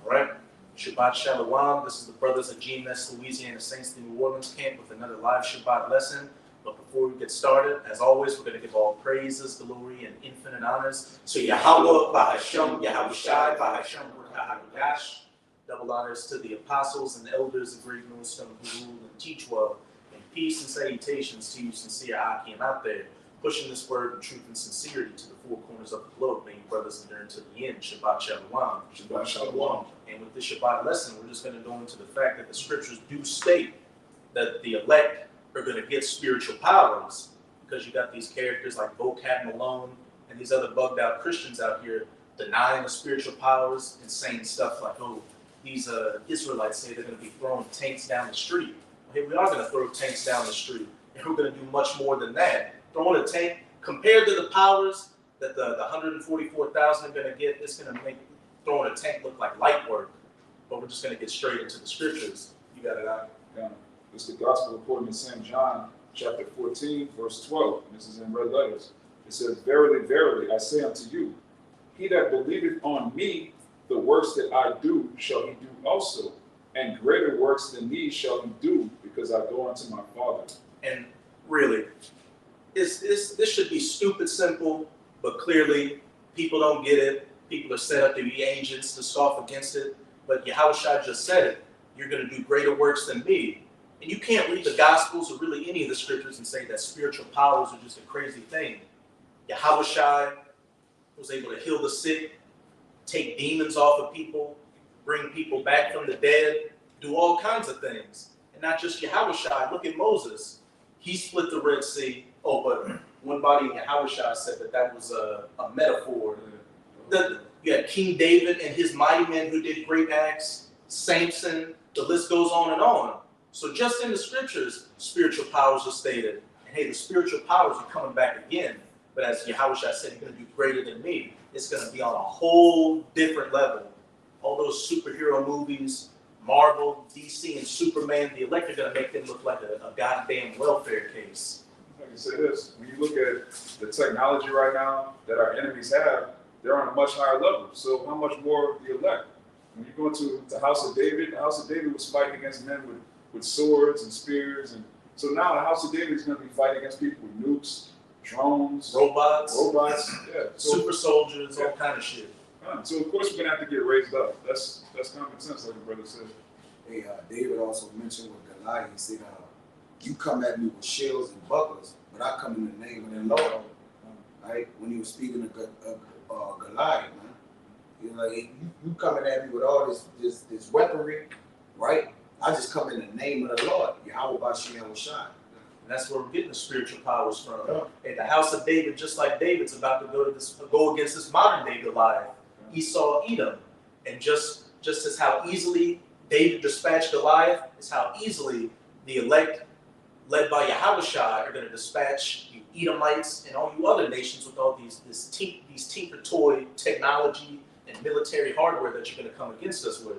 All right. Shabbat Shalom. This is the brothers of GMS Louisiana Saints the New Orleans camp with another live Shabbat lesson. But before we get started, as always, we're going to give all praises, glory, and infinite honors to Yahweh, Bahashem, Yahushai, Bahashem, Yash. Double honors to the apostles and elders of Great Millstone who rule and teach well. And peace and salutations to you, sincere Akim out there, pushing this word of truth and sincerity to the four corners of the globe. May you brothers endure to the end. Shabbat Shalom. Shabbat Shalom. And with this Shabbat lesson, we're just going to go into the fact that the scriptures do state that the elect are going to get spiritual powers, because you got these characters like Vocab Malone and these other bugged out Christians out here denying the spiritual powers and saying stuff like, oh, these Israelites say they're going to be throwing tanks down the street. Well, hey, we are going to throw tanks down the street, and we're going to do much more than that. Throwing a tank, compared to the powers that the 144,000 are going to get, it's going to make throwing a tank look like light work. But we're just going to get straight into the scriptures. You got it out. Yeah. It's the gospel according to St. John, chapter 14, verse 12. And this is in red letters. It says, Verily, verily, I say unto you, he that believeth on me, the works that I do shall he do also, and greater works than these shall he do, because I go unto my Father. And really, this should be stupid simple, but clearly people don't get it. People are set up to be agents to scoff against it. But Yahushua just said it. You're going to do greater works than me. And you can't read the Gospels or really any of the scriptures and say that spiritual powers are just a crazy thing. Yahushua was able to heal the sick, take demons off of people, bring people back from the dead, do all kinds of things. And not just Yahushua. Look at Moses. He split the Red Sea. Oh, but one body in Yahushua said that was a metaphor. You had King David and his mighty men who did great acts, Samson, the list goes on and on. So just in the scriptures, spiritual powers are stated. And hey, the spiritual powers are coming back again. But as Yahushua said, you're going to do greater than me. It's going to be on a whole different level. All those superhero movies, Marvel, DC, and Superman, the elect are going to make them look like a goddamn welfare case. I can say this. When you look at the technology right now that our enemies have, they're on a much higher level. So how much more the elect? When you go into the house of David was fighting against men with swords and spears. And so now the house of David is going to be fighting against people with nukes, drones, robots, yeah, super soldiers, all kind of shit. So of course we're going to have to get raised up. That's common sense, like the brother said. Hey, David also mentioned with Goliath, he said, you come at me with shields and bucklers, but I come in the name of the Lord. Right? When he was speaking of Goliath, man. He was like, you coming at me with all this weaponry, right? I just come in the name of the Lord. Yahweh Bashem Yahushai. And that's where we're getting the spiritual powers from. Yeah. And the house of David, just like David's about to go against this modern day Goliath, Esau, Edom. And just as how easily David dispatched Goliath, is how easily the elect, led by Yahushua, are going to dispatch you Edomites and all you other nations with all these tinker toy technology and military hardware that you're going to come against us with.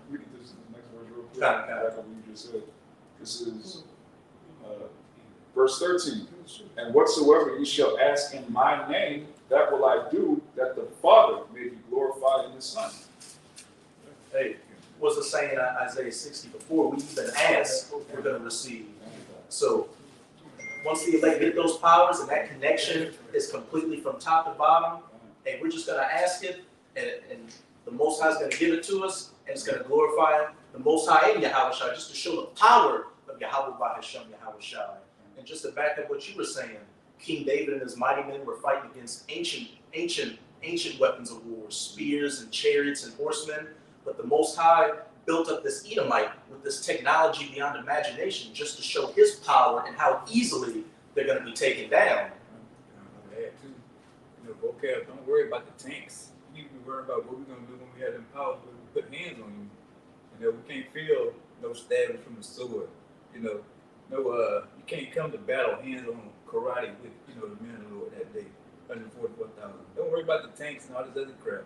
Read this next verse real quick. Got it. Like what you just said. This is verse 13. And whatsoever ye shall ask in my name, that will I do, that the Father may be glorified in the Son. Hey, what's the saying in Isaiah 60? Before we even ask, we're going to receive. So once the elect get those powers and that connection is completely from top to bottom, and we're just going to ask it, and the Most High is going to give it to us, and it's going to glorify the Most High and Yahushua, just to show the power of Yahweh Bahashem Yahushua. And just to back up what you were saying, King David and his mighty men were fighting against ancient weapons of war, spears and chariots and horsemen, but the Most High built up this Edomite with this technology beyond imagination just to show his power and how easily they're going to be taken down. Vocab, don't worry about the tanks. You need to be worried about what we're going to do when we have them powers, when we put hands on you. We can't feel no stabbing from the sword. You can't come to battle hands on karate with, the men of the Lord that day, 144,000. Don't worry about the tanks and all this other crap.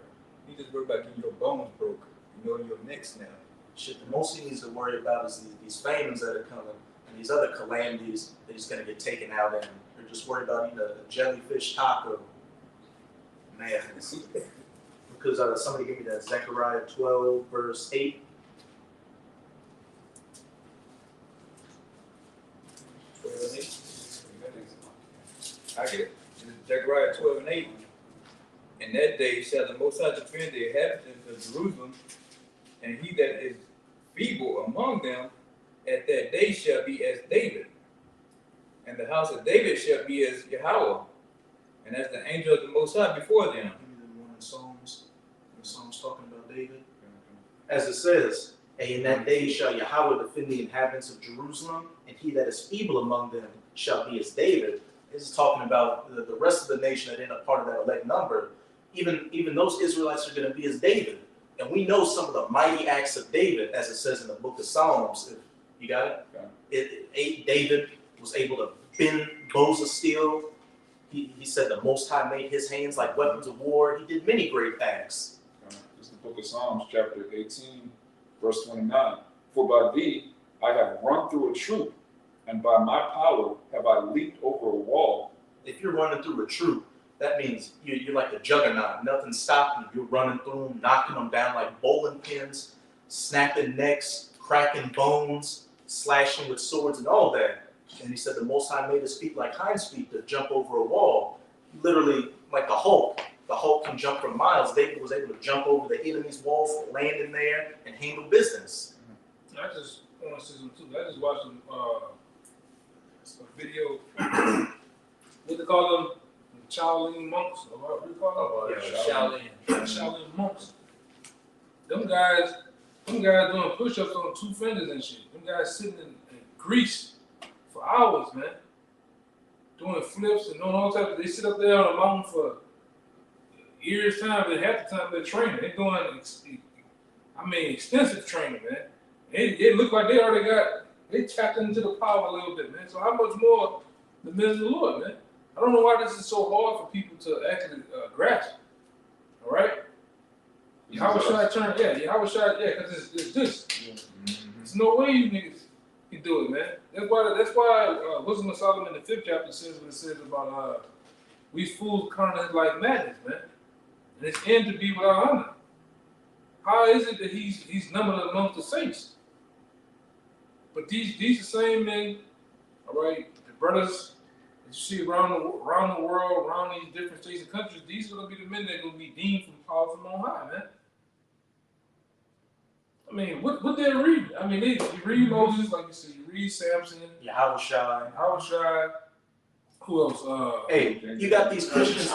You just worry about getting your bones broke, your neck snapped. Shit, the most he needs to worry about is these famines that are coming and these other calamities that he's going to get taken out in. They're just worried about eating a jellyfish taco. Man, because somebody gave me that Zechariah 12 verse 8. I get it. Zechariah 12 and 8. In that day shall the Most High defend the inhabitants of Jerusalem, and he that is feeble among them at that day shall be as David, and the house of David shall be as Yahweh, and as the angel of the Most High before them. Give me the one in Psalms. The Psalms talking about David. As it says, and in that day shall Yahweh defend the inhabitants of Jerusalem, and he that is feeble among them shall be as David. This is talking about the rest of the nation that ain't a part of that elect number. Even those Israelites are going to be as David. And we know some of the mighty acts of David, as it says in the book of Psalms. You got it? David was able to bend bows of steel. He said the Most High made his hands like weapons of war. He did many great acts. It's the book of Psalms, chapter 18, verse 29. For by thee I have run through a troop, and by my power have I leaped over a wall. If you're running through a troop, that means you're like a juggernaut. Nothing's stopping you. You're running through them, knocking them down like bowling pins, snapping necks, cracking bones, slashing with swords and all that. And he said the Most High made his feet like hinds feet to jump over a wall. Literally like the Hulk. The Hulk can jump for miles. David was able to jump over the enemy's walls, land in there, and handle business. I just want to say something too. I just watched a video. What they call them? Shaolin monks, or what do you call them? Shaolin monks. Them guys doing push-ups on 2 fingers and shit. Them guys sitting in grease for hours, man. Doing flips and doing all types of, they sit up there on a mountain for years time, and half the time they're training. They're doing, extensive training, man. It look like they tapped into the power a little bit, man. So how much more the men of the Lord, man? I don't know why this is so hard for people to actually grasp. All right? How should I turn? Because it's this. There's no way you niggas can do it, man. That's why Wisdom of Solomon in the 5th chapter says what it says about we fools count it like madness, man. And it's end to be without honor. How is it that he's numbered amongst the saints? But these the same men, all right, the brothers that you see around the world, around these different states and countries, these are going to be the men that are going to be deemed from power from on high, man. I mean, what they're reading? I mean, you read Moses, like you said, you read Samson, Yahushua, who else? Hey, you got these Christians.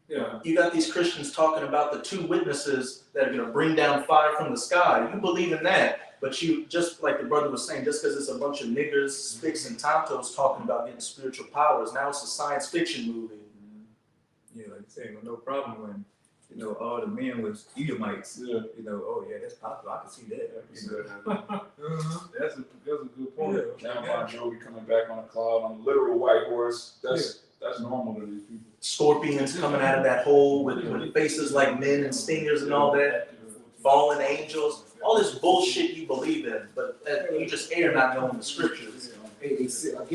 Yeah. You got these Christians talking about the 2 witnesses that are going to bring down fire from the sky. You believe in that, but you, just like the brother was saying, just because it's a bunch of niggers, spicks, and tontos talking about getting spiritual powers, now it's a science fiction movie. Yeah, like you say, no problem when, all the men was Edomites. Yeah. Oh yeah, that's possible. I can see that. That's a good point. Now Bon Jovi coming back on a cloud on a literal white horse. That's normal to these people. Scorpions coming out of that hole with faces like men and stingers and all that. Fallen angels. All this bullshit you believe in, but you just err not knowing the scriptures. Hey, they said,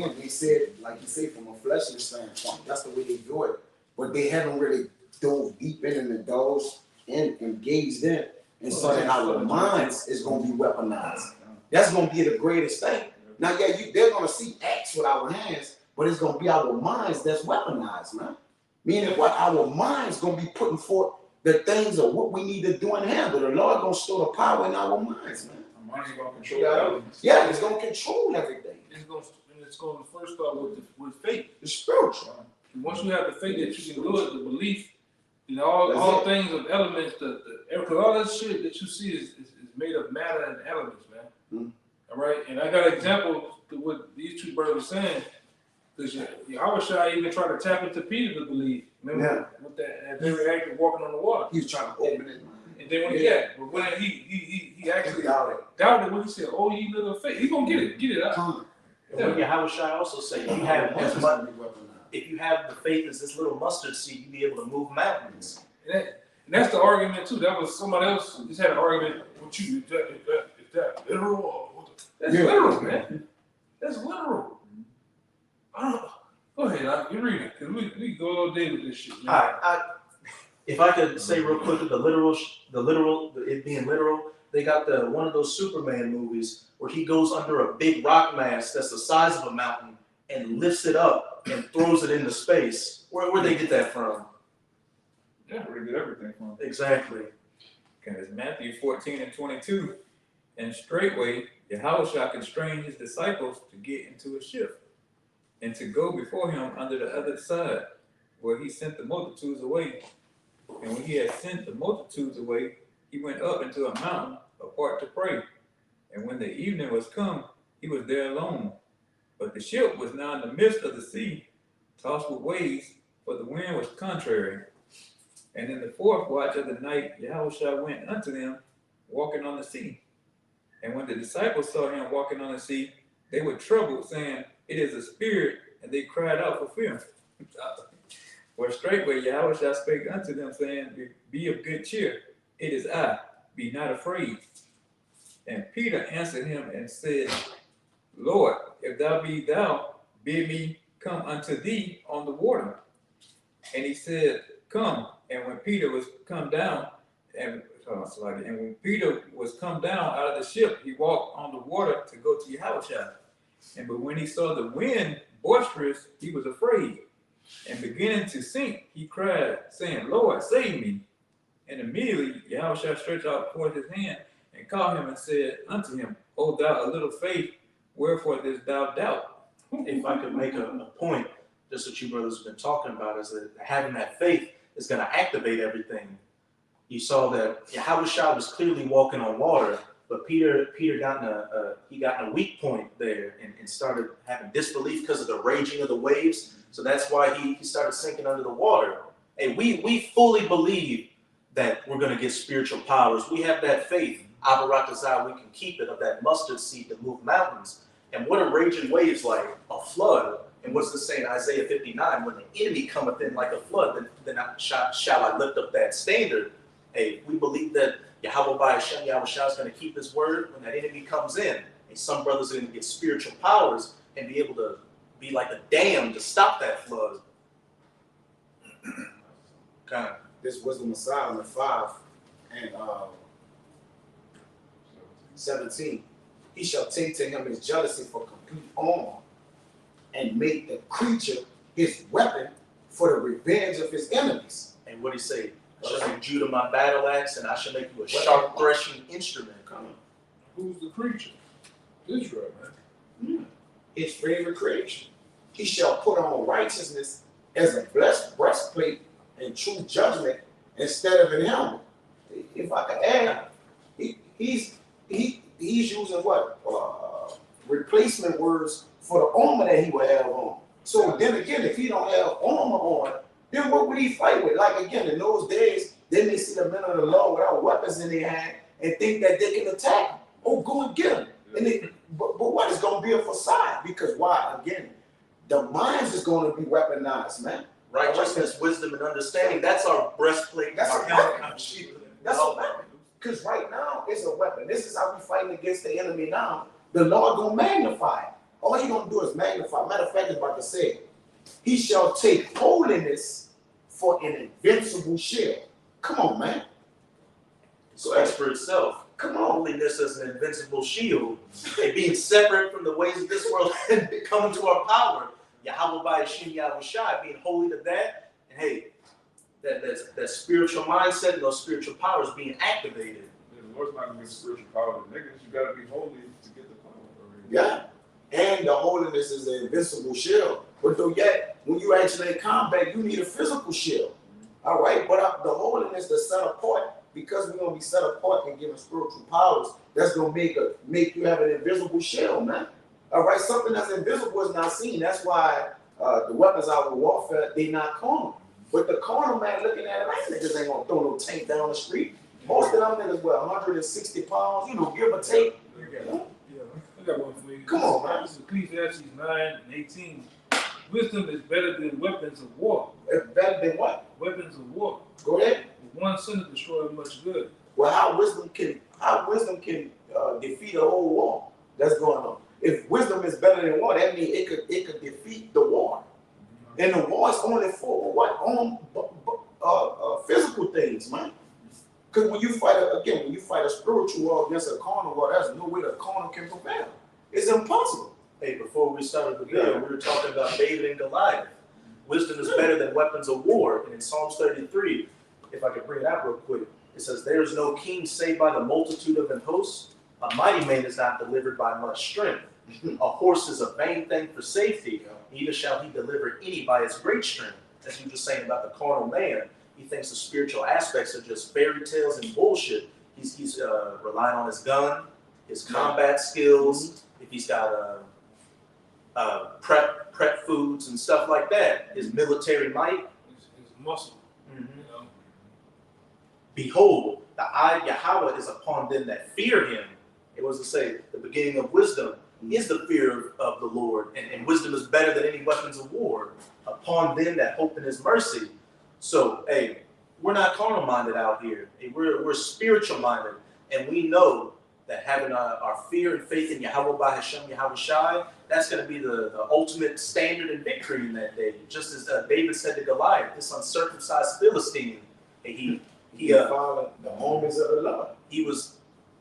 like you say, from a fleshly standpoint, that's the way they do it. But they haven't really dove deep in and indulged and engaged in. And so that our minds is going to be weaponized. That's going to be the greatest thing. Now, they're going to see acts with our hands, but it's going to be our minds that's weaponized, man. Meaning what our minds going to be putting forth the things of what we need to do and handle. The Lord going to store the power in our minds, man. Our minds going to control the elements. Yeah, it's going to control everything. It's going to first start with faith. It's spiritual. And once you have the faith that you can do it, the belief, all things of elements, because all that shit that you see is made of matter and elements, man. Mm-hmm. All right? And I got an example to what these 2 brothers were saying. Because Yahushua even tried to tap into Peter to believe. Remember with that very act of walking on the water. He was trying to open it. And then when he actually doubted what he said, oh, ye little faith. He's going to get it out. And Yahushua also said, if you have the faith as this little mustard seed, you'll be able to move mountains. And that's the argument too. That was somebody else just had an argument with you. Is that literal? That's literal, man. That's literal. I don't know. Go ahead, you read it, because we go all day with this shit, man. All right, If I could say real quick, it being literal, they got one of those Superman movies where he goes under a big rock mass that's the size of a mountain and lifts it up and throws it into space. Where they get that from? Yeah, where they get everything from. Exactly. Okay, it's Matthew 14:22. And straightway Yahushua constrained his disciples to get into a ship and to go before him under the other side, where he sent the multitudes away. And when he had sent the multitudes away, he went up into a mountain apart to pray. And when the evening was come, he was there alone. But the ship was now in the midst of the sea, tossed with waves, for the wind was contrary. And in the fourth watch of the night, Yahushua went unto them, walking on the sea. And when the disciples saw him walking on the sea, they were troubled, saying, It is a spirit, and they cried out for fear. For straightway Yahushua spake unto them, saying, Be of good cheer, it is I, be not afraid. And Peter answered him and said, Lord, if thou be thou, bid me come unto thee on the water. And he said, Come. And when Peter was come down, and when Peter was come down out of the ship, he walked on the water to go to Yahushua. But when he saw the wind boisterous, he was afraid. And beginning to sink, he cried, saying, Lord, save me. And immediately Yahushua stretched out forth his hand and caught him and said unto him, O thou of little faith, wherefore didst thou doubt? If I could make a point, just what you brothers have been talking about, is that having that faith is going to activate everything. You saw that Yahushua was clearly walking on water, but Peter got in a weak point there and started having disbelief because of the raging of the waves. So that's why he started sinking under the water. And we fully believe that we're going to get spiritual powers. We have that faith. Abaratazah, we can keep it, of that mustard seed to move mountains. And what are raging waves like? A flood. And what's the saying in Isaiah 59? When the enemy cometh in like a flood, then shall I lift up that standard. Hey, we believe that Yahweh by Hashem Yahushua is going to keep his word. When that enemy comes in, and some brothers are going to get spiritual powers and be able to be like a dam to stop that flood. Okay. This was the Messiah in 5 and 17. He shall take to him his jealousy for complete armor and make the creature his weapon for the revenge of his enemies. And what did he say? I shall make Judah my battle axe, and I shall make you a sharp threshing instrument. Come on. Who's the creature? Israel, man. His favorite creation. He shall put on righteousness as a blessed breastplate and true judgment instead of an helmet. If I could add, he's using what? Replacement words for the armor that he would have on. So then again, if he don't have armor on, then what would he fight with? Like again, in those days, they may see the men of the law without weapons in their hand and think that they can attack him. Oh, go and get him. And but what is going to be a facade? Because why? Again, the minds is going to be weaponized, man. Righteousness, wisdom, and understanding. That's our breastplate. That's our a helmet. weapon. That's a weapon. Because right now, it's a weapon. This is how we fighting against the enemy now. The Lord going to magnify it. All He going to do is magnify. Matter of fact, it's about to say, He shall take holiness for an invincible shield. Come on, man. So that's for itself. Come on. Holiness as an invincible shield. And being separate from the ways of this world and coming to our power. Yahweh by Hashem Yahushua, being holy to that. And hey, that spiritual mindset and those spiritual powers being activated. The Lord's not going to give spiritual power to niggas. You got to be holy to get the power. Yeah. And the holiness is an invincible shield. But though yet, when you actually in combat, you need a physical shield. All right? But the holiness that's set apart, because we're going to be set apart and given spiritual powers, that's going to make you have an invisible shield, man. All right? Something that's invisible is not seen. That's why the weapons of our warfare, they not carnal. But the carnal man looking at it, man, niggas ain't going to throw no tank down the street. Most of them niggas were 160 pounds, give or take. I got one for you. Come on, man. This is Ecclesiastes 9 and 18. Wisdom is better than weapons of war. It's better than what? Weapons of war. Go ahead. With one sin destroys much good. Well, how wisdom can defeat a whole war that's going on. If wisdom is better than war, that means it could defeat the war. And the war is only for what? physical things, man. Because when you fight a spiritual war against a carnal war, there's no way the carnal can prevail. It's impossible. Hey, before we started the video, we were talking about David and Goliath. Wisdom is better than weapons of war. And in Psalms 33, if I could bring it out real quick, it says, "There is no king save by the multitude of an host. A mighty man is not delivered by much strength. A horse is a vain thing for safety. Neither shall he deliver any by its great strength." As you were just saying about the carnal man, he thinks the spiritual aspects are just fairy tales and bullshit. He's relying on his gun, his combat skills. If he's got prep foods and stuff like that, his military might. His muscle. Mm-hmm. You know? Behold, the eye of Yahweh is upon them that fear him. It was to say, the beginning of wisdom is the fear of the Lord, and wisdom is better than any weapons of war, upon them that hope in his mercy. So, hey, we're not carnal minded out here. Hey, we're spiritual minded, and we know that having our fear and faith in Yahweh by Hashem, Yahweh Shai, that's going to be the ultimate standard and victory in that day. Just as David said to Goliath, this uncircumcised Philistine, he followed the armies of the Lord.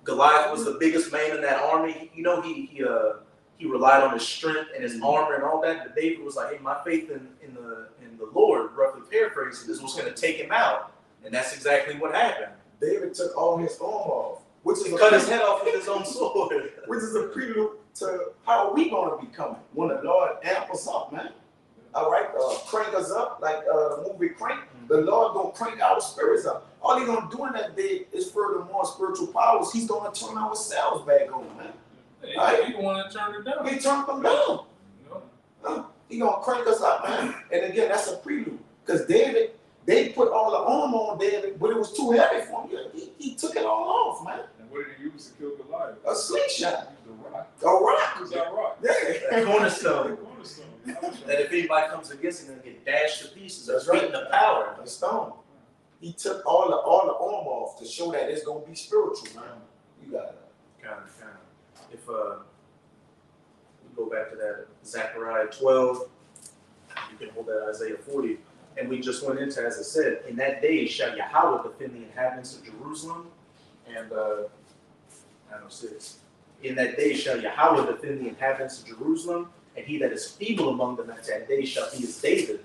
Goliath was the biggest man in that army. You know, he relied on his strength and his armor and all that. But David was like, hey, my faith in the Lord, roughly paraphrasing, is what's going to take him out. And that's exactly what happened. David took all his armor off, He cut his head off with his own sword. which is a prelude to how we gonna be coming when the Lord amp us up, man. All right, crank us up like the movie Crank. The Lord gonna crank our spirits up. All He gonna do in that day is furthermore spiritual powers. He's gonna turn ourselves back on, man. Hey, you want to turn it down. He turned them down. You know? He gonna crank us up, man. And again, that's a prelude. Because David, they put all the armor on David, but it was too heavy for him. He took it all off, man. And what did he use to kill Goliath? A slingshot. He used a rock. A rock. Who's that rock? Yeah. That cornerstone. The cornerstone. That if anybody comes against him, they'll get dashed to pieces. That's That's right. right. The power. A stone. He took all the armor off to show that it's gonna be spiritual, man. You got it. Kind of. If we go back to that Zechariah 12, you can hold that Isaiah 40, and we just went into, as I said, in that day shall Yahweh defend the inhabitants of Jerusalem, and 906. In that day shall Yahweh defend the inhabitants of Jerusalem, and he that is feeble among them at that day shall be as David.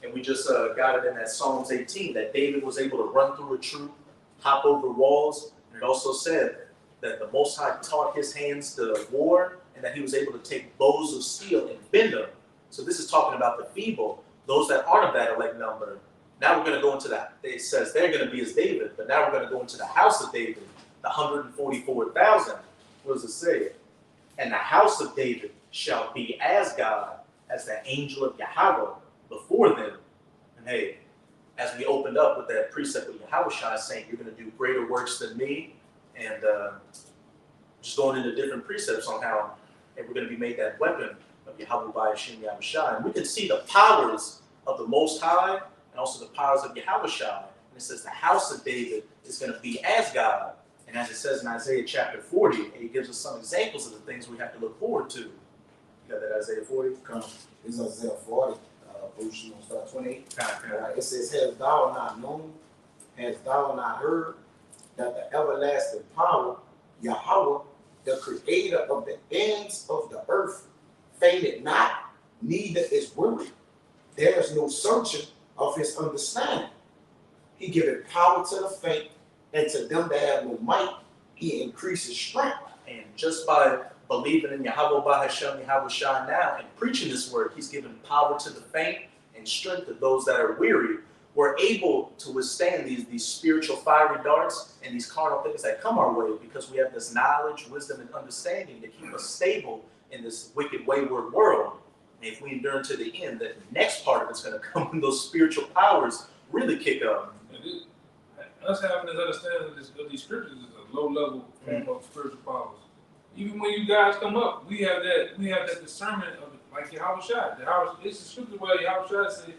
And we just got it in that Psalms 18, that David was able to run through a troop, hop over walls, and it also said that the Most High taught his hands to war, and that he was able to take bows of steel and bend them. So this is talking about the feeble, those that aren't of that elect number. Now we're going to go into that. It says they're going to be as David, but now we're going to go into the house of David, the 144,000. What does it say? And the house of David shall be as God, as the angel of Yahweh before them. And hey, as we opened up with that precept with Yahweh saying, you're going to do greater works than me, and just going into different precepts on how we're going to be made that weapon of Yahweh by Hashem Yahweh. And we can see the powers of the Most High and also the powers of Yahweh. And it says the house of David is going to be as God. And as it says in Isaiah chapter 40, and he gives us some examples of the things we have to look forward to. You got that Isaiah 40? Come. It's Isaiah 40, verse 28. Kind. It says, hast thou not known, hast thou not heard, that the everlasting power, Yahweh, the creator of the ends of the earth, fainted not, neither is weary. There is no searching of his understanding. He giveth power to the faint, and to them that have no might, he increases strength. And just by believing in Yahweh by Hashem, Yahweh Shai now, and preaching this word, he's given power to the faint and strength to those that are weary. We're able to withstand these spiritual fiery darts and these carnal things that come our way because we have this knowledge, wisdom, and understanding to keep us stable in this wicked, wayward world. And if we endure to the end, the next part of it's going to come when those spiritual powers really kick up. Us having this understanding of these scriptures is a low level form of spiritual powers. Even when you guys come up, we have that discernment of like Yahweh Shai. It's a scripture where Yahweh Shai says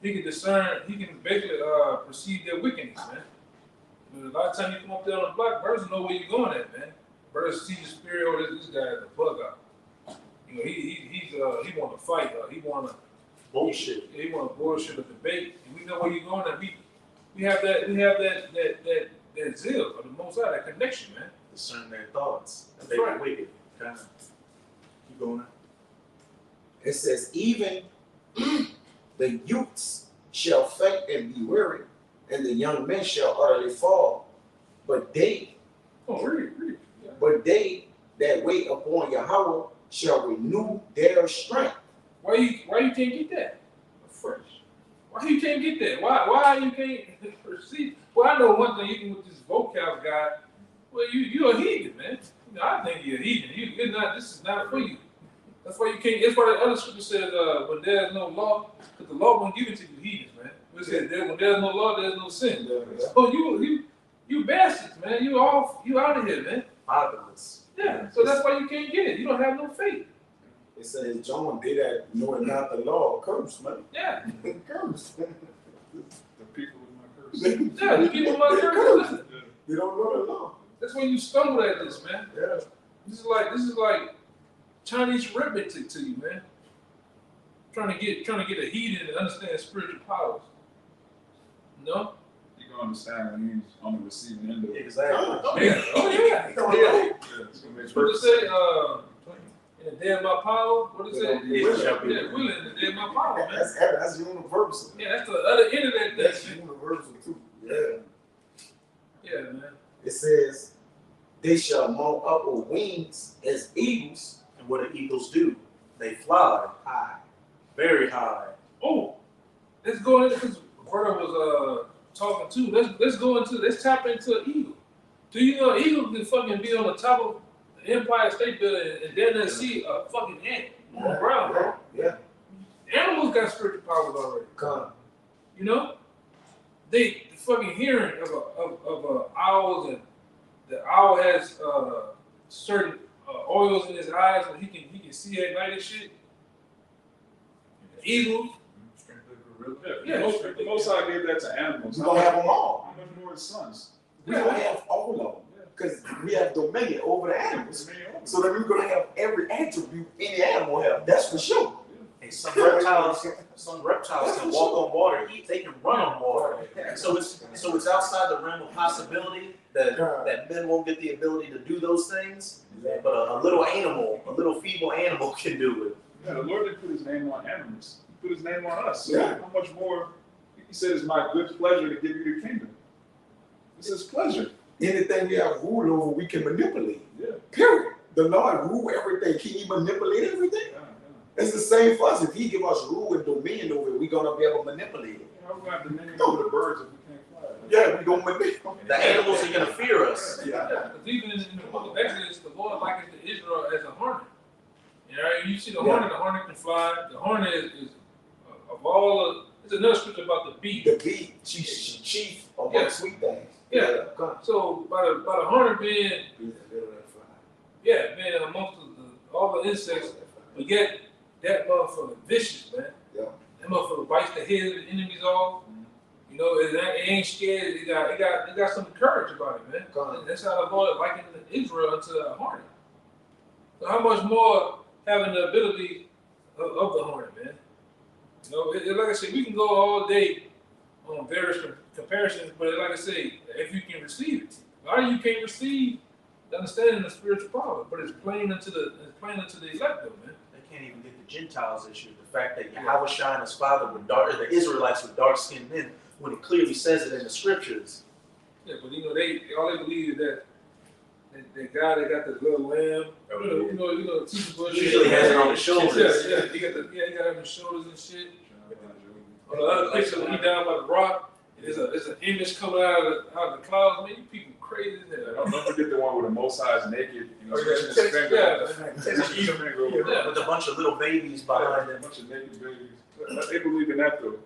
he can discern, he can basically perceive their wickedness, man. But a lot of times you come up there on the block, birds know where you're going at, man. Birds see the spirit, or this guy is a bug out. You know, he want to fight, he want to Bullshit. He want to bullshit a debate, and we know where you're going at. we have that zeal of the Most High, that connection, man. Discern their thoughts. That's They right. were wicked. Kind of. Keep going. It says, even the youths shall faint and be weary, and the young men shall utterly fall. But they Yeah. But they that wait upon Yahweh shall renew their strength. Why you can't get that? Fresh. Why you can't get that? Why you can't perceive? Well, I know one thing, even with this vocab guy, well, you're a heathen, man. You know, I think you're a heathen. You're not. This is not for you. That's why you can't. That's why the other scripture says, when there's no law, because the law won't give it to you, heathens, man. It says when there's no law, there's no sin. So you bastards, man. You out of here, man. Fatherless. Yeah. So that's why you can't get it. You don't have no faith. It says, John, they that know not the law, curse, man. Yeah. Curse. The people in my curse. Yeah. The people might listen. They don't know the law. That's when you stumble at this, man. Yeah. This is like Chinese arithmetic to you, man. Trying to get a heathen and understand spiritual powers. No? You can understand when he's on the receiving end of it. Exactly. Oh yeah. Oh yeah. Yeah. Yeah, it's gonna make What perfect it say? sense. In the day of my power. What it say? It shall be. Yeah, willing in the day of my power, man. That's universal. Yeah, that's the other end of that That's thing, man. universal too. Yeah. Yeah, man. It says, they shall mount up with wings as eagles. And what do eagles do? They fly high, very high. Oh, let's go into because Brother was talking too. Let's tap into an eagle. Do you know an eagle can fucking be on the top of the Empire State Building and then see a fucking ant on the ground, bro? Yeah. Animals got spiritual powers already. Come. You know, the fucking hearing of owls, and the owl has certain oils in his eyes and he can see at night and shit. The eagle. Yeah, the Most High gave that to animals. We're going to have them all. How much more his sons? We're going to have all of them. Because we have dominion over the animals. So that we're going to have every attribute any animal have. That's for sure. And some reptiles can walk on water. They can run on water. So it's outside the realm of possibility that men won't get the ability to do those things. But a little animal, a little feeble animal can do it. Yeah, the Lord didn't put his name on animals. He put his name on us. So Yeah. how much more? He said, it's my good pleasure to give you the kingdom. It's his pleasure. Anything we have rule over, we can manipulate. Yeah. Period. The Lord rule everything. Can he manipulate everything? Yeah. It's the same for us. If he give us rule and dominion over it, we're going to be able to manipulate it. How we have dominion over the birds if we can't fly? Yeah, we're going to manipulate The animals are going to fear us. Yeah. Because even in the book of Exodus, the Lord likens to Israel as a hornet. You know, you see the Yeah. hornet can fly. The hornet is of all of, it's another scripture about the bee. The bee, she's chief among Yeah. sweet things. Yeah. Come. So by the hornet being, Bees that little that fly. yeah, being amongst all the insects, but yet that motherfucker vicious, man. Yeah. That motherfucker bites the head of the enemies off. You know, it ain't scared. It got some courage about it, man. Come. That's how the Lord likened Israel unto a hornet. So how much more having the ability of the hornet, man? You know, like I said, we can go all day on various comparisons, but like I say, if you can receive it, a lot of you can't receive the understanding of spiritual power, but it's plain unto the elect, though, man. They can't even get the Gentiles issue. The fact that Yahweh Shai and his father were dark, the Israelites were dark-skinned men, when it clearly says it in the scriptures. Yeah, but you know, they all they believe is that guy that got the little lamb, you know, the teacher bush. Usually has it on his shoulders. Yeah, he got it on his shoulders and shit. On the other picture, when he down by the rock, there's an image coming out of the clouds. Man, you people crazy as hell. Don't forget the one where the Most High is naked, you know, Oh, yeah. stretching his finger. Yeah. With a bunch of little babies behind A them. bunch of naked babies. They believe in that though.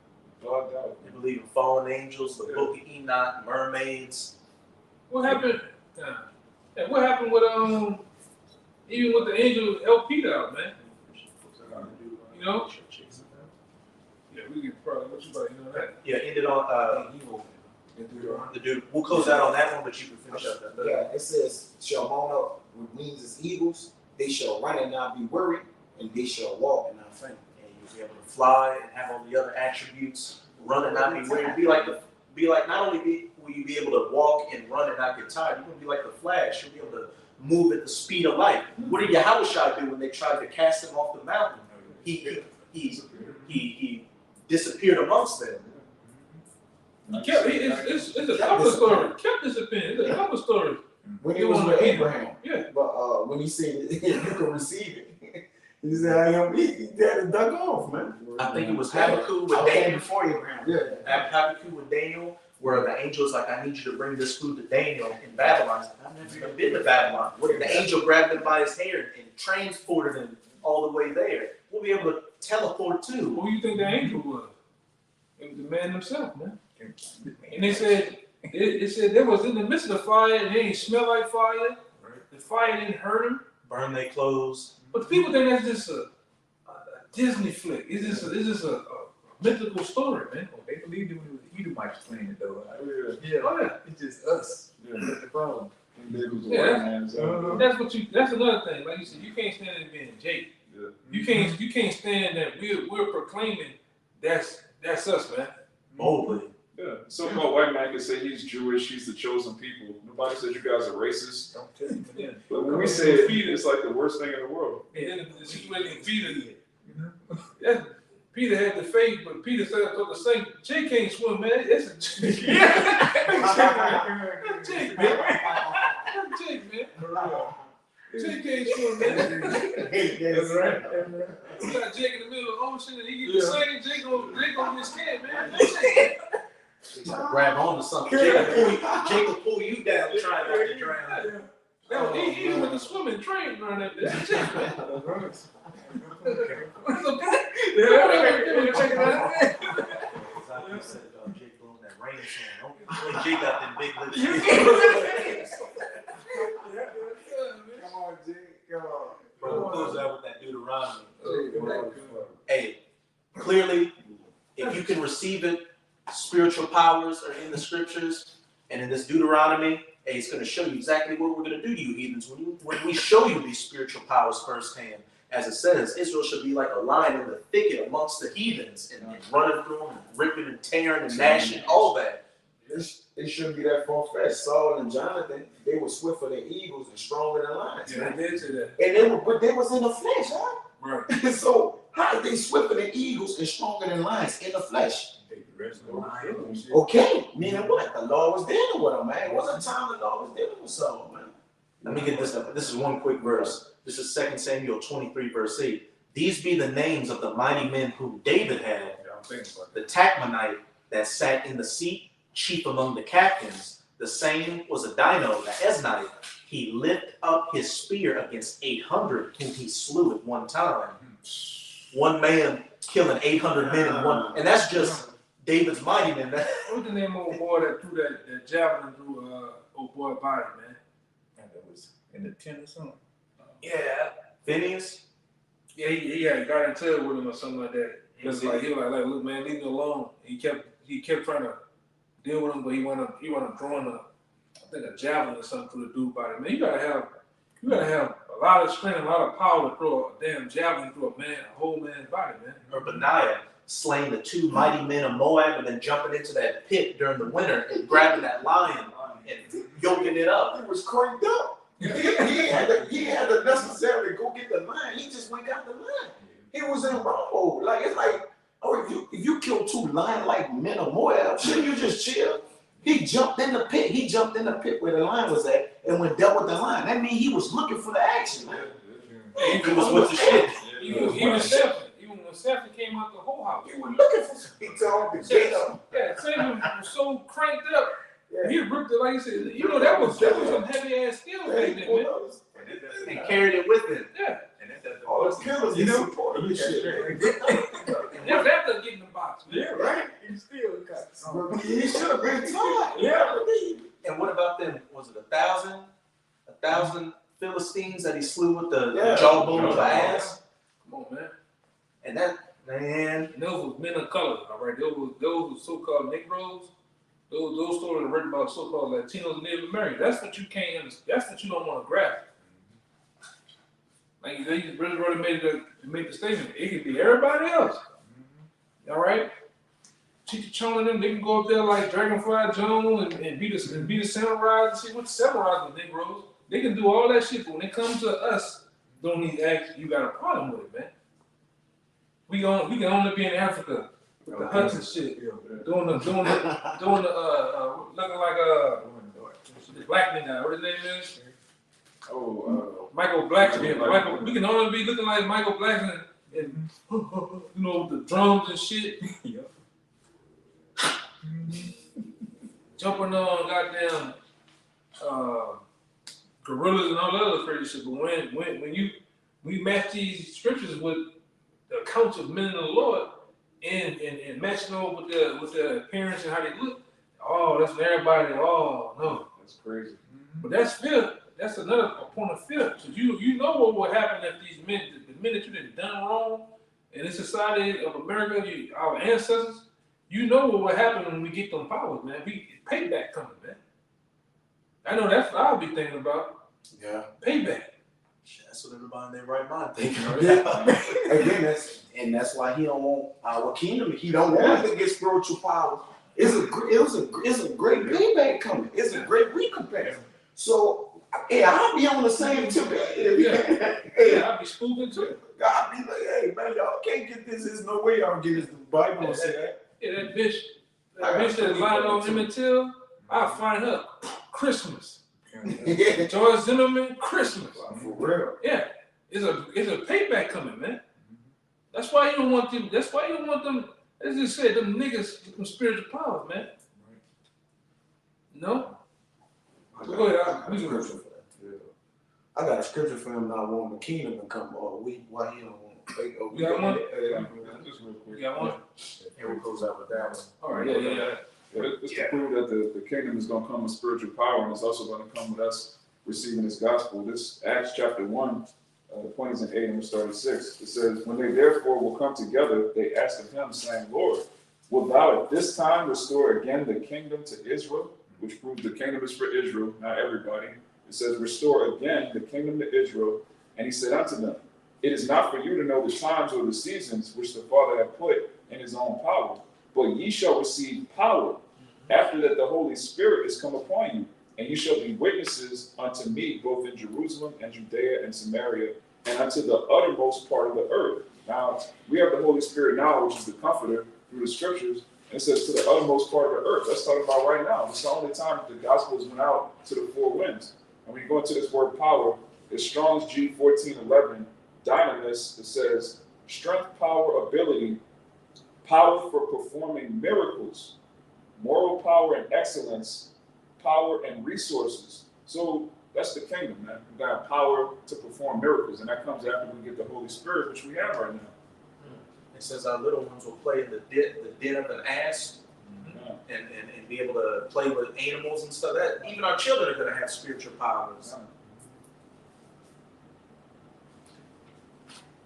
God doubt. They believe in fallen angels, the book of Enoch, mermaids. What happened? Yeah, what happened with even with the angel help Peter out, man? You know? Yeah, we could probably what you about to know that. Yeah, ended on the dude. We'll close out on that one, but you can finish up that. Yeah, it says, shall mount up with wings as eagles. They shall run and not be weary, and they shall walk and not faint. And you'll be able to fly and have all the other attributes, run and not be weary. Be be like, not only will you be able to walk and run and not get tired, you're gonna be like the Flash. You'll be able to move at the speed of light. What did Yahushua do when they tried to cast him off the mountain? He disappeared amongst them. It's a couple of stories. Kept disappearing. It's a couple of stories. When he was with Abraham. Yeah. But when he said you can receive it, he said, he had to duck off, man. I think it was Habakkuk with Okay, Daniel. before Abraham. Yeah. Habakkuk with Daniel, where the angel's like, I need you to bring this food to Daniel in Babylon. I've never even been to Babylon. The angel grabbed him by his hair and transported him all the way there. We'll be able to teleport too. Who do you think the angel was? It was the man himself, man. And they said, it said they was in the midst of the fire and they didn't smell like fire. The fire didn't hurt him. Burn their clothes. But people think that's just a Disney flick. It's just a mythical story, man. Oh, they believed it when the Edomites playing it though. Oh, yeah. It's just us. Yeah. That's the problem. That's another thing. Like you said, you can't stand it being Jake. Yeah. You can't stand that we're proclaiming that's us, man. Boldly. Yeah. Some white man can say he's Jewish, he's the chosen people. Nobody says you guys are racist. Don't tell me. Yeah. But when we say it, it's like the worst thing in the world. And then the situation Peter, yeah, Peter had the faith, but Peter said the same. Jake can't swim, man. It's a Jake. Jake, man. Jake, man. Jake can't swim, man. That's right. You got Jake in the middle of the ocean and he gets excited. Jake gonna get scared, man. Grab on to something. Jake will pull you down trying not to drown. No, he went to swimming train during that. That's Jake, man. Check it out. Jake blowing that rain song. Jake got them big lips. Come on, Jake. Come on. Bro, we'll close out with that Deuteronomy. Hey, clearly, if you can receive it, spiritual powers are in the scriptures and in this Deuteronomy. Hey, it's going to show you exactly what we're going to do to you, heathens. When we show you these spiritual powers firsthand, as it says, Israel should be like a lion in the thicket amongst the heathens and running through them, and ripping and tearing and gnashing, all that. It shouldn't be that far-fetched. Saul and Jonathan, they were swifter than eagles and stronger than lions. Yeah, they did say that. And but they was in the flesh, huh? Right. So how are they swifter than eagles and stronger than lions in the flesh? Okay, meaning what? The Lord was dealing with them, man. It wasn't time the Lord was dealing with Saul, man. Let me get this up. This is one quick verse. This is 2 Samuel 23, verse 8. These be the names of the mighty men whom David had. The Tachmonite that sat in the seat, chief among the captains. The same was Adino, the Esnite. He lifted up his spear against 800 whom he slew at one time. One man killing 800 men in one. And that's just David's mighty men. What's the name of the boy that threw that javelin through old boy body, man? And that was in the tent or something. Yeah. Phineas? Yeah, he had got in touch with him or something like that. He was like, look, man, leave me alone. He kept trying to deal with him, but he wound up throwing a javelin or something through the dude's body. Man, you gotta have a lot of strength, a lot of power to throw a damn javelin through a whole man's body, man. Or Benaiah slaying the two mighty men of Moab and then jumping into that pit during the winter and grabbing that lion and yoking it up. He was cranked up. He had to necessarily go get the lion. He just went got the lion. He was in Rambo. Like it's like, oh, if you kill two lion-like men of Moab, shouldn't you just chill? He jumped in the pit. He jumped in the pit where the lion was at and went dealt with the lion. That means he was looking for the action, man. He was with the shit. Even when Stephen came out the whole house. He was looking for some. He told him to get up. Yeah, Stephen was so cranked up. Yeah. He ripped it like you said. You know that was some heavy ass skills back then, man. And carried it with him. Yeah. All those killers, you know, supported this shit. That's after getting the box, man. Yeah, right. He still got some. He should have been taught. Yeah. And what about them? Was it 1,000 Philistines that he slew with the Yeah. jawbone of the ass? Come on, man. And that, man. And those was men of color, all right. Those were so-called Negroes. Those stories are written about so-called Latinos and Native Americans. That's what you can't understand. That's what you don't want to grasp. Like they just really made the statement. It could be everybody else. All right. Teacher Chong and them, they can go up there like Dragonfly Jones and be the samurais and shit. What samurais and Negroes? They can do all that shit, but when it comes to us, don't need to ask. You got a problem with it, man. We can only be in Africa with the huts and shit, doing the looking like the black nigga. What his name is? Michael Blackson. We can only be looking like Michael Blackson and you know, with the drums and shit. Jumping on goddamn gorillas and all that other crazy shit. But when we match these scriptures with the accounts of men of the Lord and matching them with their appearance and how they look, oh, that's for everybody. Oh no, That's crazy. but that's fear. That's another point of fear. So you know what will happen if these men, the men that you done wrong in the society of America, our ancestors, you know what will happen when we get them powers, man. Payback coming, man. I know that's what I'll be thinking about. Yeah. Payback. That's what everybody in their right mind thinking. Again, that's why he don't want our kingdom. He don't want to get spiritual power. It's a great payback coming. It's a great recompense. So yeah, I'll be on the same tip. Yeah, I'll be spooked too. God be like, hey man, y'all can't get this. There's no way y'all get this. The Bible don't say that. Yeah, that bitch that lied on Emmett Till, I'll find her Christmas. George Zimmerman, Christmas. For real. Yeah, it's a payback coming, man. That's why you don't want them. That's why you don't want them. As you said, them niggas with some spiritual powers, man. No. I got a scripture for that. I got a scripture for him not wanting the kingdom to come. Why he don't want it? You got one? Just real quick. You got one? Here we goes out with that one. All right. Yeah. It's to prove that the kingdom is going to come with spiritual power, and it's also going to come with us receiving this gospel. This Acts chapter 1, the point is in 8 and we'll start at 6. It says, when they therefore will come together, they asked of him, saying, Lord, wilt thou at this time restore again the kingdom to Israel? Which proves the kingdom is for Israel, not everybody. It says, restore again the kingdom to Israel. And he said unto them, it is not for you to know the times or the seasons which the Father hath put in his own power, but ye shall receive power after that the Holy Spirit is come upon you, and you shall be witnesses unto me both in Jerusalem and Judea and Samaria, and unto the uttermost part of the earth. Now, we have the Holy Spirit now, which is the comforter through the scriptures, and it says to the uttermost part of the earth. That's talking about right now. It's the only time the gospel has went out to the four winds. And when you go into this word power, it's Strong's G 1411, dynamis, it says strength, power, ability, power for performing miracles, moral power and excellence, power and resources. So that's the kingdom, man. We got power to perform miracles, and that comes after we get the Holy Spirit, which we have right now. It says our little ones will play in the den of an ass, and be able to play with animals and stuff. That even our children are going to have spiritual powers.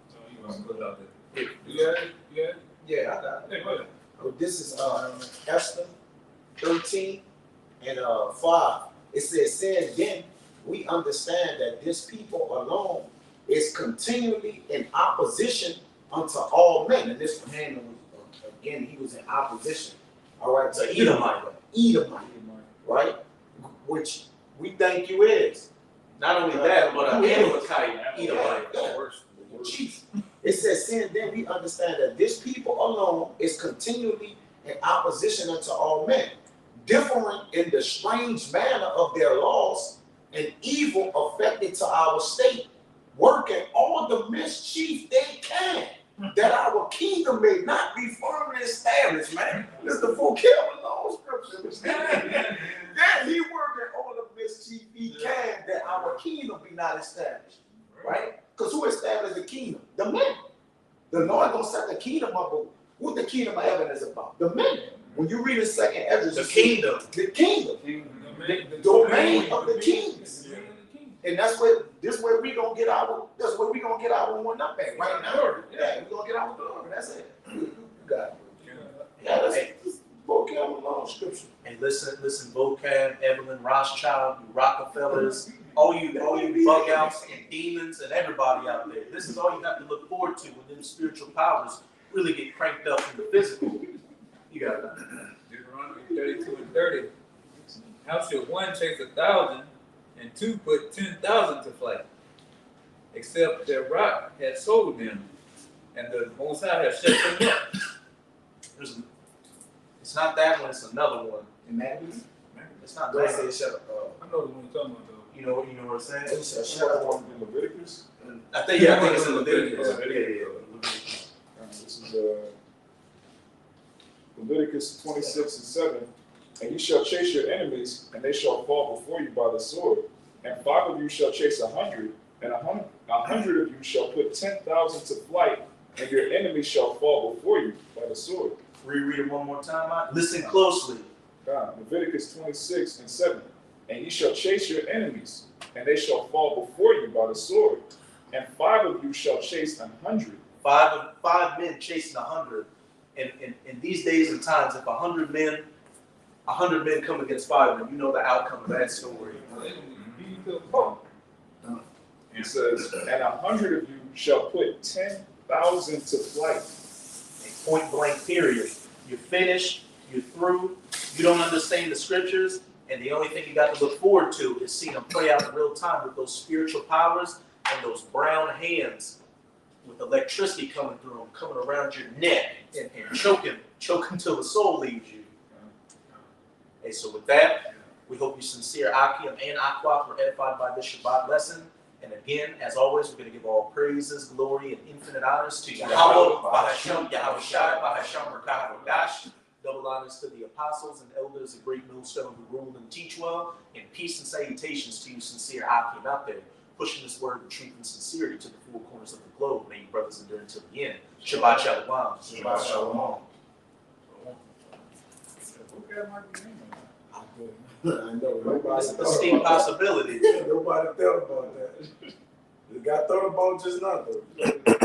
So you want to put it out there? Yeah, I got it. Hey, go ahead. This is Esther 13 and 5. It says, then we understand that this people alone is continually in opposition unto all men. And this man was, again, he was in opposition. All right, to Edomite, right? Which we think you is. Not only that, but an Amalekite Edomite. Chief. It says, sin, then we understand that this people alone is continually in opposition unto all men, differing in the strange manner of their laws and evil affected to our state, working all the mischief they can, that our kingdom may not be firmly established, man. This is the full Kelvin law scripture. That he working all the mischief he can, that our kingdom be not established, right? Because who established the kingdom? The men. The Lord gonna set the kingdom up, but what the kingdom of heaven is about? The men. When you read the second Ezra, The kingdom. the domain of the kings. And that's where we gonna get our one up at right now. Yeah, we gonna get our glory. That's it. You got it. Yeah, that's vocab long scripture. And listen, vocab, Evelyn Rothschild, you Rockefellers, all you bug outs and demons and everybody out there. This is all you have to look forward to when them spiritual powers really get cranked up in the physical. You got it. Deuteronomy 32 and 30. How should one chase 1,000 and two put 10,000 to flight? Except their rock had sold them, and the Most High has shut them up. It's not that one, it's another one. In Maccabees? It's not Don't that. say shut up. I know the one you're talking about though. You know what I'm saying? They said That's shut the up. one in Leviticus. I think it's in Leviticus. Yeah. This is Leviticus 26 and 7. And you shall chase your enemies, and they shall fall before you by the sword. And 5 of you shall chase 100, and 100 of you shall put 10,000 to flight, and your enemies shall fall before you by the sword. Reread it one more time, Mike. Listen closely. Leviticus 26 and 7. And ye shall chase your enemies, and they shall fall before you by the sword. And 5 of you shall chase 100. Five men chasing 100. And in these days and times, if 100 men come against 5 men, you know the outcome of that story. It says, and 100 of you shall put 10,000 to flight. A point blank period. You're finished, you're through, you don't understand the scriptures, and the only thing you got to look forward to is seeing them play out in real time with those spiritual powers and those brown hands with electricity coming through them, coming around your neck and choking till the soul leaves you. Hey, so with that, we hope you sincere Akim and Akwaf were edified by this Shabbat lesson. And again, as always, we're going to give all praises, glory, and infinite honors to Yahweh, Bahashem, Yahweh Shai, Bahashem, Rakah, Dash. Double honors to the apostles and elders, a great millstone who rule and teach well. And peace and salutations to you, sincere Akim out there, pushing this word of truth and sincerity to the four corners of the globe. May you brothers endure until the end. Shabbat Shalom. Shabbat Shalom. I know. Nobody It's a distinct possibility. Nobody thought about that. The guy thought about just now, though.